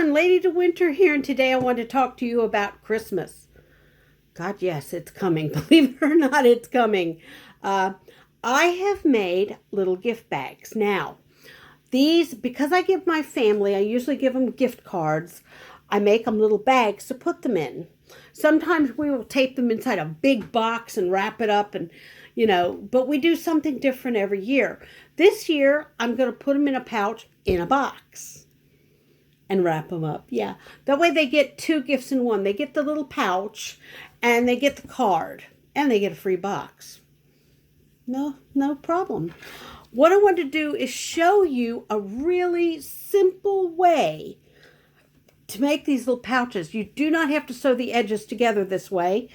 everyone, Lady to Winter here, and today I want to talk to you about Christmas. God, yes, it's coming. Believe it or not, it's coming. I have made little gift bags. Now, these, because I give my family, I usually give them gift cards. I make them little bags to put them in. Sometimes we will tape them inside a big box and wrap it up and, but we do something different every year. This year, I'm going to put them in a pouch in a box and wrap them up. Yeah, that way they get two gifts in one. They get the little pouch and they get the card and they get a free box. No problem. What I want to do is show you a really simple way to make these little pouches. You do not have to sew the edges together this way.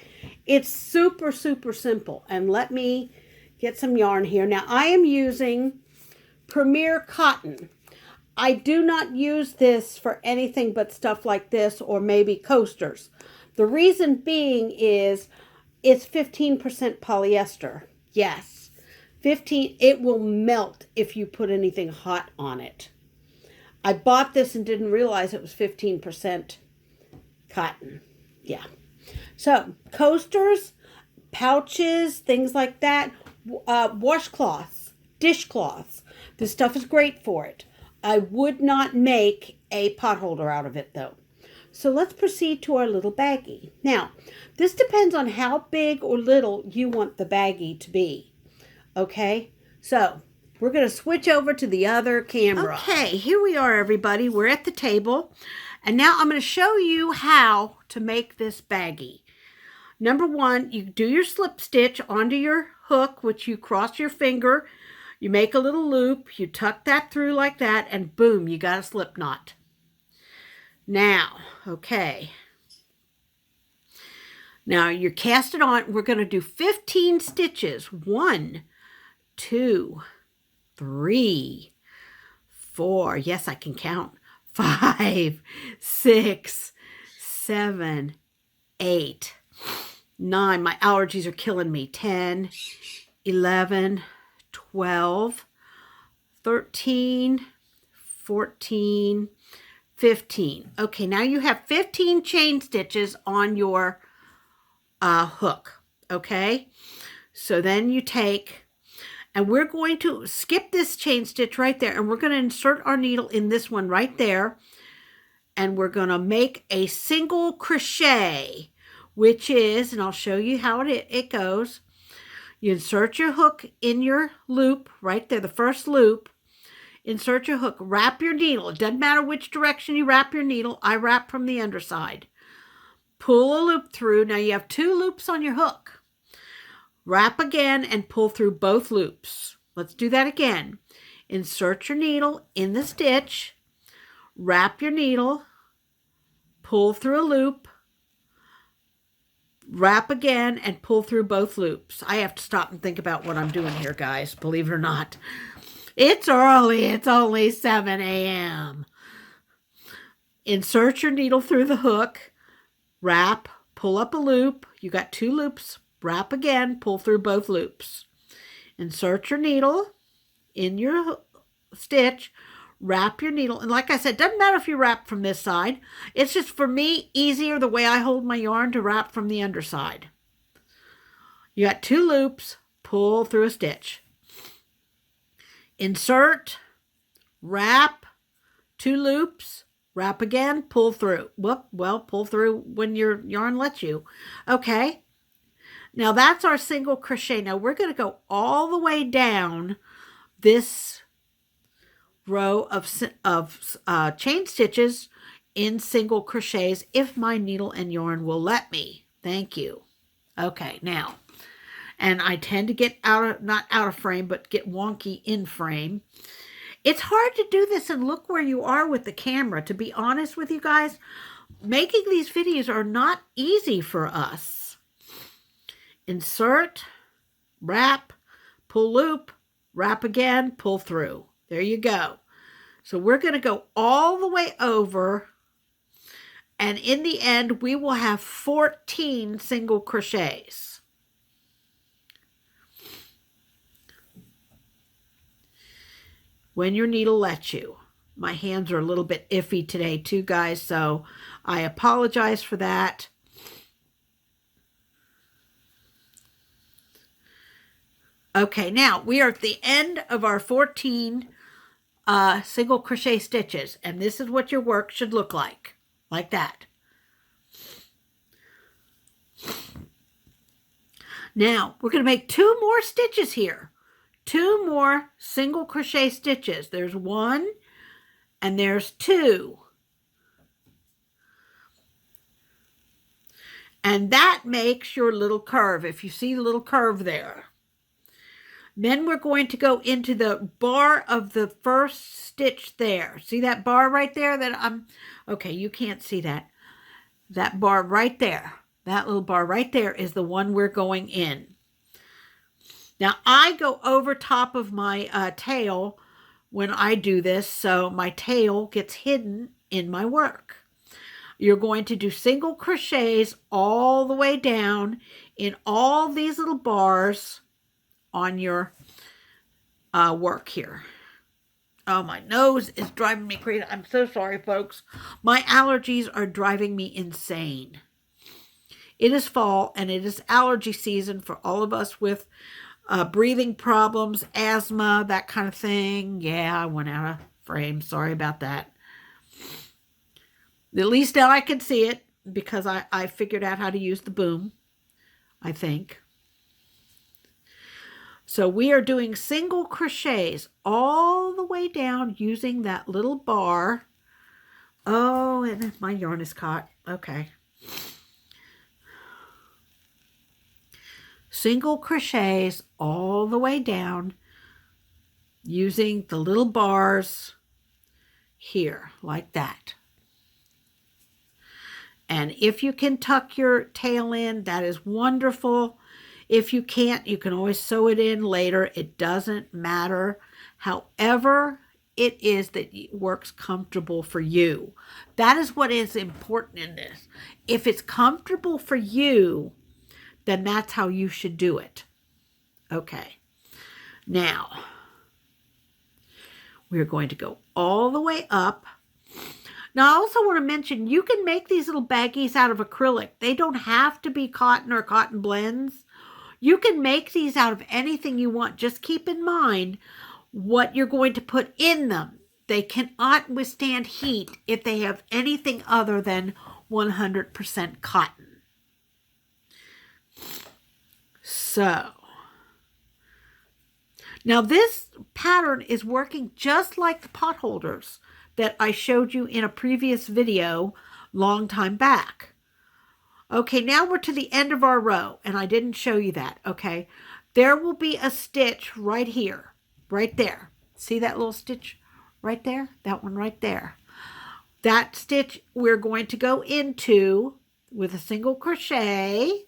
It's super, super simple. And let me get some yarn here. Now, I am using Premier Cotton. I do not use this for anything but stuff like this or maybe coasters. The reason being is it's 15% polyester. Yes, 15. It will melt if you put anything hot on it. I bought this and didn't realize it was 15% cotton. Yeah. So, coasters, pouches, things like that, washcloths, dishcloths. This stuff is great for it. I would not make a pot holder out of it, though. So let's proceed to our little baggie. Now, this depends on how big or little you want the baggie to be. Okay? So, we're going to switch over to the other camera. Okay, here we are, everybody. We're at the table. And now I'm going to show you how to make this baggie. Number one, you do your slip stitch onto your hook, which you cross your finger. You make a little loop, you tuck that through like that, and boom, you got a slip knot. Now, okay. Now, you cast it on. We're going to do 15 stitches. 1, 2, 3, 4. Yes, I can count. 5, 6, 7, 8, 9. My allergies are killing me. 10, 11, 12, 13, 14, 15. Okay, now you have 15 chain stitches on your hook, okay? So then you take, and we're going to skip this chain stitch right there, and we're going to insert our needle in this one right there, and we're going to make a single crochet, which is, and I'll show you how it goes. You insert your hook in your loop right there, the first loop. Insert your hook, wrap your needle. It doesn't matter which direction you wrap your needle. I wrap from the underside. Pull a loop through. Now you have 2 loops on your hook. Wrap again and pull through both loops. Let's do that again. Insert your needle in the stitch. Wrap your needle. Pull through a loop. Wrap again and pull through both loops. I have to stop and think about what I'm doing here, guys. Believe it or not. It's early. It's only 7 a.m. Insert your needle through the hook. Wrap. Pull up a loop. You got 2 loops. Wrap again. Pull through both loops. Insert your needle in your stitch. Wrap your needle. And like I said, doesn't matter if you wrap from this side. It's just, for me, easier the way I hold my yarn to wrap from the underside. You got 2 loops. Pull through a stitch. Insert. Wrap. 2 loops. Wrap again. Pull through. Well, pull through when your yarn lets you. Okay. Now that's our single crochet. Now we're going to go all the way down this row of chain stitches in single crochets if my needle and yarn will let me. Thank you. Okay, now, and I tend to get not out of frame, but get wonky in frame. It's hard to do this and look where you are with the camera. To be honest with you guys, making these videos are not easy for us. Insert, wrap, pull loop, wrap again, pull through. There you go. So we're going to go all the way over, and in the end, we will have 14 single crochets. when your needle lets you. My hands are a little bit iffy today too, guys, so I apologize for that. Okay, now we are at the end of our 14 single crochet stitches, and this is what your work should look like that. Now we're going to make 2 more stitches here, 2 more single crochet stitches. There's 1 and there's 2, and that makes your little curve. If you see the little curve there, then we're going to go into the bar of the first stitch there. See that bar right there that okay, you can't see that. That bar right there, that little bar right there is the one we're going in. Now, I go over top of my tail when I do this, so my tail gets hidden in my work. You're going to do single crochets all the way down in all these little bars on your work here. Oh, my nose is driving me crazy. I'm so sorry, folks. My allergies are driving me insane. It is fall, and it is allergy season for all of us with breathing problems, asthma, that kind of thing. Yeah, I went out of frame. Sorry about that. At least now I can see it because I figured out how to use the boom, I think. So we are doing single crochets all the way down using that little bar. Oh, and my yarn is caught. Okay. Single crochets all the way down using the little bars here, like that. And if you can tuck your tail in, that is wonderful. If you can't, you can always sew it in later. It doesn't matter. However it is that it works comfortable for you. That is what is important in this. If it's comfortable for you, then that's how you should do it. Okay. Now, we're going to go all the way up. Now, I also want to mention, you can make these little baggies out of acrylic. They don't have to be cotton or cotton blends. You can make these out of anything you want. Just keep in mind what you're going to put in them. They cannot withstand heat if they have anything other than 100% cotton. So, now this pattern is working just like the pot holders that I showed you in a previous video long time back. Okay, now we're to the end of our row, and I didn't show you that, okay? There will be a stitch right here, right there. See that little stitch right there? That one right there. That stitch we're going to go into with a single crochet.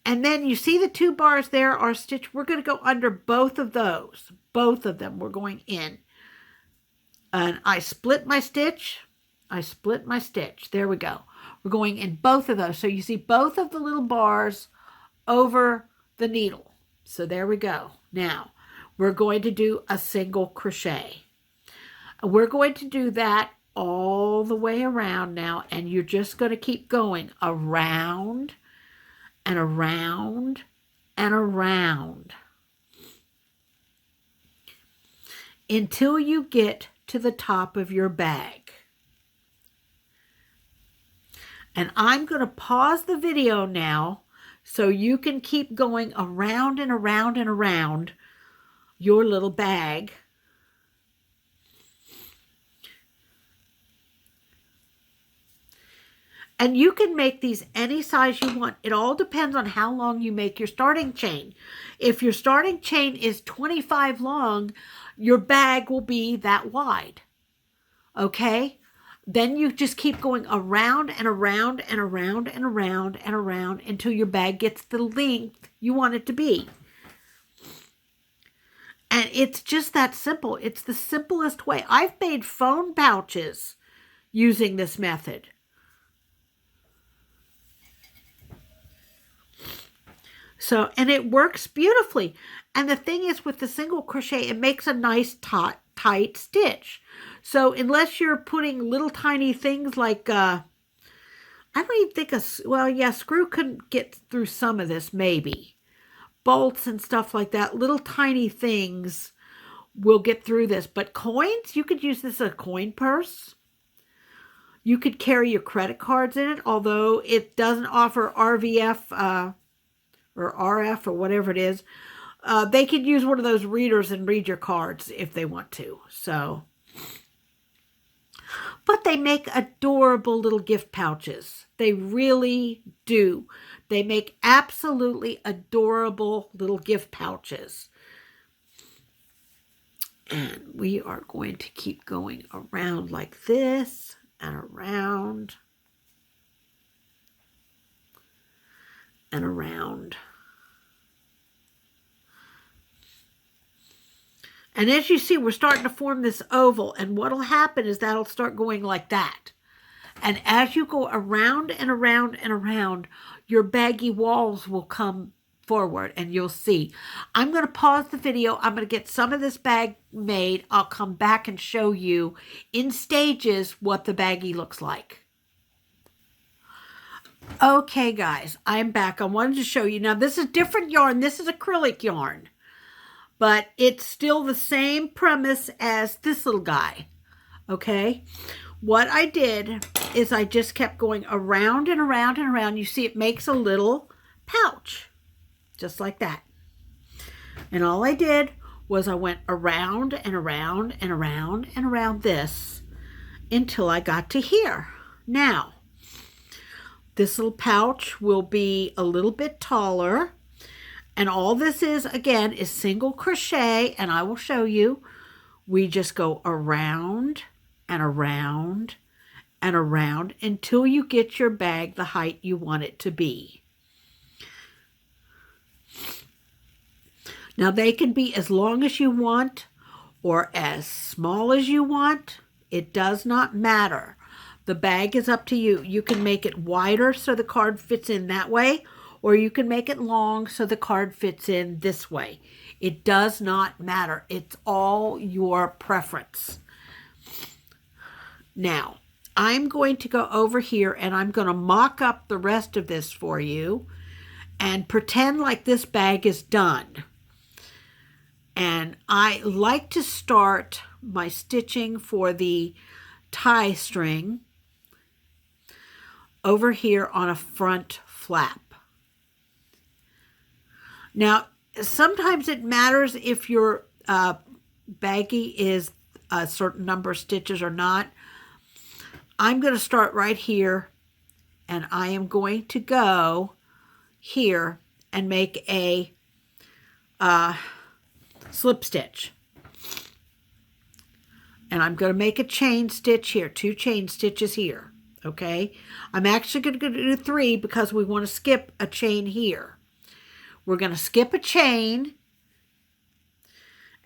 And then you see the 2 bars there are stitched. We're going to go under both of those. Both of them we're going in. And I split my stitch. I split my stitch. There we go. We're going in both of those. So you see both of the little bars over the needle. So there we go. Now, we're going to do a single crochet. We're going to do that all the way around now. And you're just going to keep going around and around and around until you get to the top of your bag. And I'm going to pause the video now so you can keep going around and around and around your little bag. And you can make these any size you want. It all depends on how long you make your starting chain. If your starting chain is 25 long, your bag will be that wide. Okay? Then you just keep going around and around and around and around and around until your bag gets the length you want it to be. And it's just that simple. It's the simplest way. I've made phone pouches using this method. So, and it works beautifully. And the thing is with the single crochet, it makes a nice taut tight stitch. So unless you're putting little tiny things like, I don't even think well, yeah, screw couldn't get through some of this, maybe. Bolts and stuff like that, little tiny things will get through this. But coins, you could use this as a coin purse. You could carry your credit cards in it, although it doesn't offer RVF or RF or whatever it is. They could use one of those readers and read your cards if they want to. So, but they make adorable little gift pouches. They really do. They make absolutely adorable little gift pouches. And we are going to keep going around like this and around and around. And as you see, we're starting to form this oval. And what will happen is that'll start going like that. And as you go around and around and around, your baggy walls will come forward and you'll see. I'm going to pause the video. I'm going to get some of this bag made. I'll come back and show you in stages what the baggie looks like. Okay, guys, I'm back. I wanted to show you. Now, this is different yarn. This is acrylic yarn. But it's still the same premise as this little guy, okay? What I did is I just kept going around and around and around. You see it makes a little pouch, just like that. And all I did was I went around and around and around and around this until I got to here. Now, this little pouch will be a little bit taller. And all this is, again, is single crochet, and I will show you. We just go around and around and around until you get your bag the height you want it to be. Now, they can be as long as you want or as small as you want. It does not matter. The bag is up to you. You can make it wider so the card fits in that way, or you can make it long so the card fits in this way. It does not matter. It's all your preference. Now, I'm going to go over here and I'm going to mock up the rest of this for you and pretend like this bag is done. And I like to start my stitching for the tie string over here on a front flap. Now, sometimes it matters if your baggie is a certain number of stitches or not. I'm going to start right here, and I am going to go here and make a slip stitch. And I'm going to make a chain stitch here, 2 chain stitches here, okay? I'm actually going to do 3 because we want to skip a chain here. We're going to skip a chain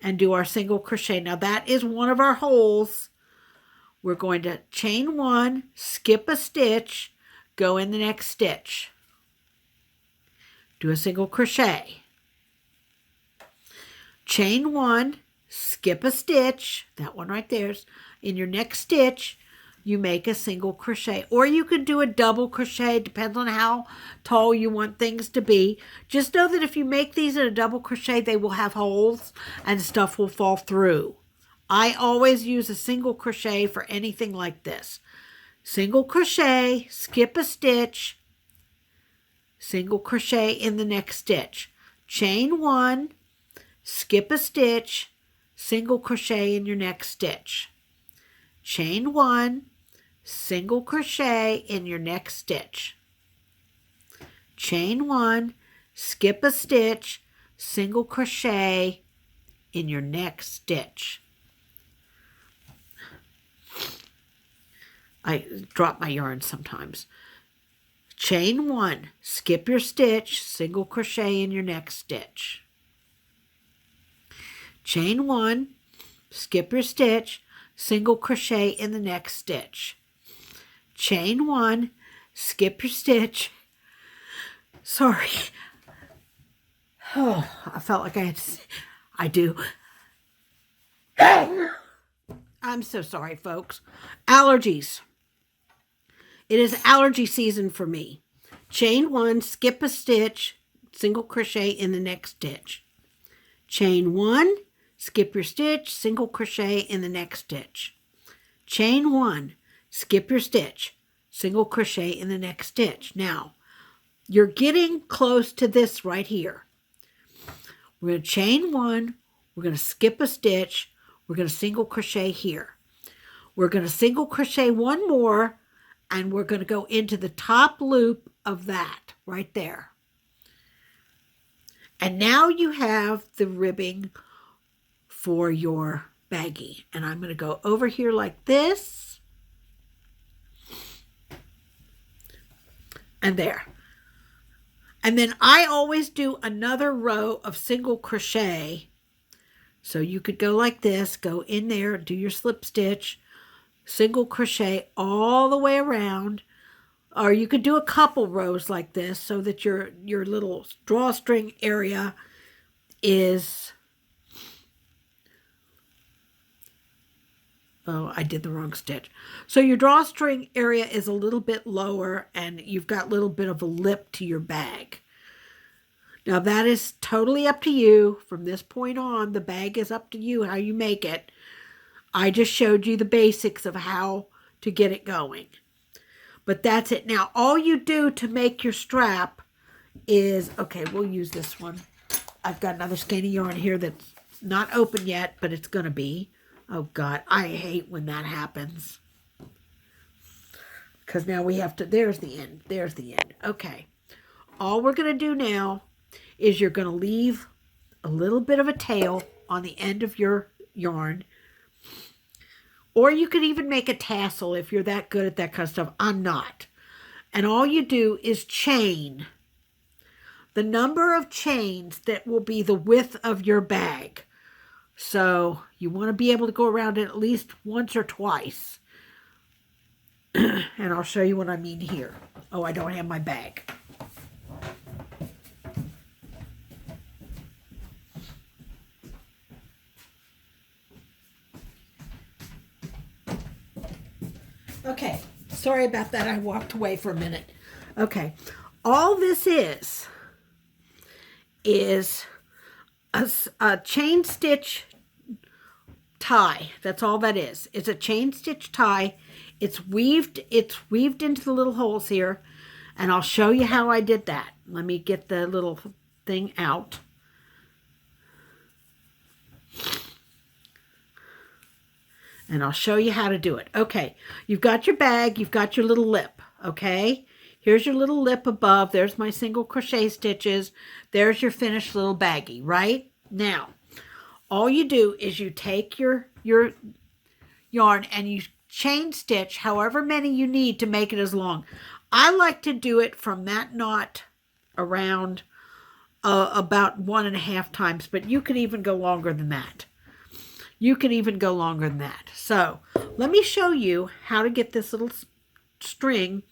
and do our single crochet. Now that is one of our holes. We're going to chain 1, skip a stitch, go in the next stitch. Do a single crochet. Chain 1, skip a stitch, that one right there's in your next stitch. You make a single crochet, or you can do a double crochet, depends on how tall you want things to be. Just know that if you make these in a double crochet, they will have holes and stuff will fall through. I always use a single crochet for anything like this. Single crochet, skip a stitch, single crochet in the next stitch. Chain 1, skip a stitch, single crochet in your next stitch. Chain 1, single crochet in your next stitch. Chain 1, skip a stitch, single crochet in your next stitch. I drop my yarn sometimes. Chain 1, skip your stitch, single crochet in your next stitch. Chain 1, skip your stitch, single crochet in the next stitch. Chain 1, skip your stitch. Sorry. Oh, I felt like I do. I'm so sorry, folks. Allergies. It is allergy season for me. Chain 1, skip a stitch, single crochet in the next stitch. Chain 1, skip your stitch, single crochet in the next stitch. Chain 1, skip your stitch, single crochet in the next stitch. Now, you're getting close to this right here. We're going to chain 1, we're going to skip a stitch, we're going to single crochet here. We're going to single crochet one more, and we're going to go into the top loop of that right there. And now you have the ribbing for your baggie. And I'm going to go over here like this. And there. And then I always do another row of single crochet. So you could go like this, go in there, do your slip stitch, single crochet all the way around. Or you could do a couple rows like this so that your little drawstring area is... Oh, I did the wrong stitch. So your drawstring area is a little bit lower and you've got a little bit of a lip to your bag. Now that is totally up to you. From this point on, the bag is up to you how you make it. I just showed you the basics of how to get it going. But that's it. Now, all you do to make your strap is, okay, we'll use this one. I've got another skein of yarn here that's not open yet, but it's going to be. Oh, God, I hate when that happens. Because now we have to, there's the end. There's the end. Okay. All we're going to do now is you're going to leave a little bit of a tail on the end of your yarn. Or you could even make a tassel if you're that good at that kind of stuff. I'm not. And all you do is chain the number of chains that will be the width of your bag. So you want to be able to go around it at least once or twice. And I'll show you what I mean here. Oh, I don't have my bag. Okay, sorry about that. I walked away for a minute. Okay, all this is a chain stitch tie. That's all that is. It's a chain stitch tie. It's weaved into the little holes here, and I'll show you how I did that. Let me get the little thing out. And I'll show you how to do it. Okay, you've got your bag, you've got your little lip, okay? Here's your little lip above. There's my single crochet stitches. There's your finished little baggie, right? Now, all you do is you take your yarn and you chain stitch however many you need to make it as long. I like to do it from that knot around about 1.5 times, but you can even go longer than that. You can even go longer than that. So let me show you how to get this little string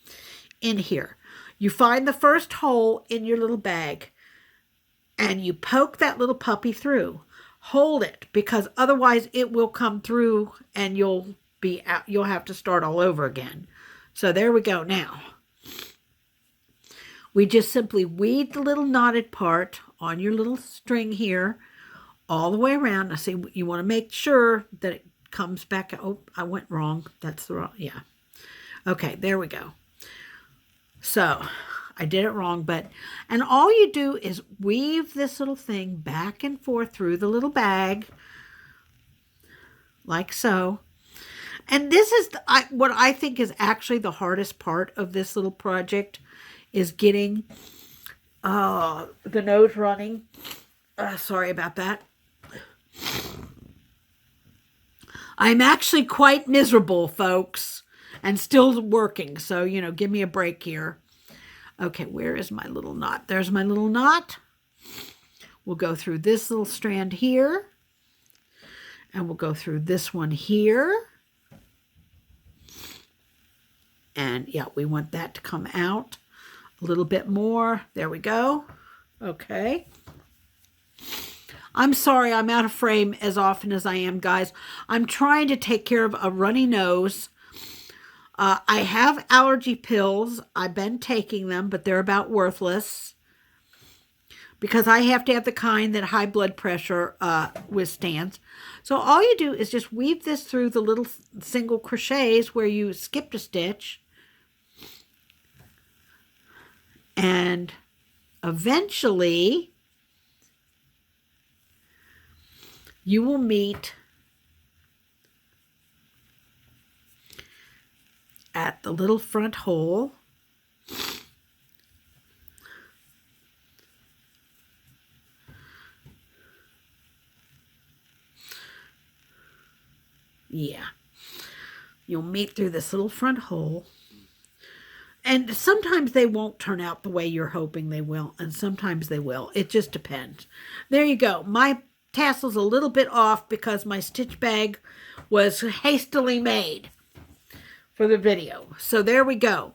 in here. You find the first hole in your little bag and you poke that little puppy through. Hold it, because otherwise it will come through and you'll have to start all over again. So there we go now. We just simply weave the little knotted part on your little string here all the way around. Now see, you want to make sure that it comes back. Oh, I went wrong. That's the wrong, yeah. Okay, there we go. So I did it wrong, and all you do is weave this little thing back and forth through the little bag, like so. And this is what I think is actually the hardest part of this little project, is getting the nose running. Sorry about that. I'm actually quite miserable, folks, and still working. So, give me a break here. Okay, where is my little knot? There's my little knot. We'll go through this little strand here. And we'll go through this one here. And yeah, we want that to come out a little bit more. There we go. Okay. I'm sorry I'm out of frame as often as I am, guys. I'm trying to take care of a runny nose. I have allergy pills. I've been taking them, but they're about worthless because I have to have the kind that high blood pressure withstands. So all you do is just weave this through the little single crochets where you skipped a stitch. And eventually you will meet at the little front hole. Yeah. You'll meet through this little front hole. And sometimes they won't turn out the way you're hoping they will, and sometimes they will. It just depends. There you go. My tassel's a little bit off because my stitch bag was hastily made for the video. So there we go.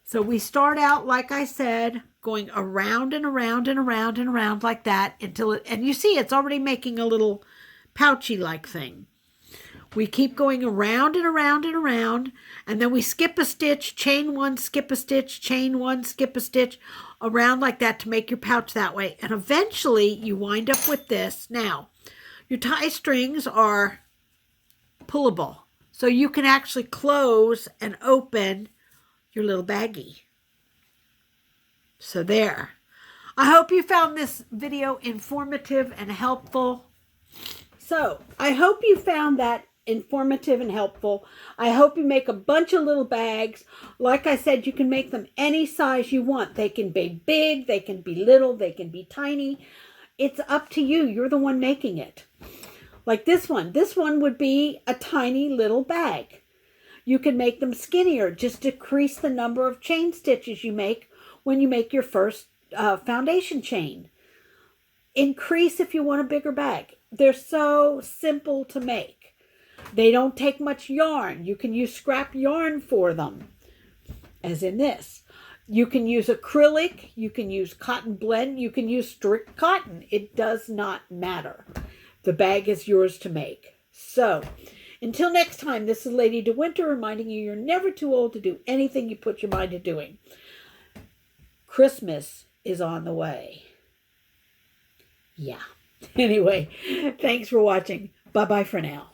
So we start out, like I said, going around and around and around and around like that until it, and you see it's already making a little pouchy-like thing. We keep going around and around and around, and then we skip a stitch, chain one, skip a stitch, chain one, skip a stitch, around like that to make your pouch that way. And eventually you wind up with this. Now, your tie strings are pullable, so you can actually close and open your little baggie. So there. I hope you found this video informative and helpful. So I hope you found that informative and helpful. I hope you make a bunch of little bags. Like I said, you can make them any size you want. They can be big, they can be little, they can be tiny. It's up to you. You're the one making it. Like this one. This one would be a tiny little bag. You can make them skinnier. Just decrease the number of chain stitches you make when you make your first foundation chain. Increase if you want a bigger bag. They're so simple to make. They don't take much yarn. You can use scrap yarn for them, as in this. You can use acrylic. You can use cotton blend. You can use strict cotton. It does not matter. The bag is yours to make. So, until next time, this is Lady De Winter reminding you you're never too old to do anything you put your mind to doing. Christmas is on the way. Yeah. Anyway, thanks for watching. Bye-bye for now.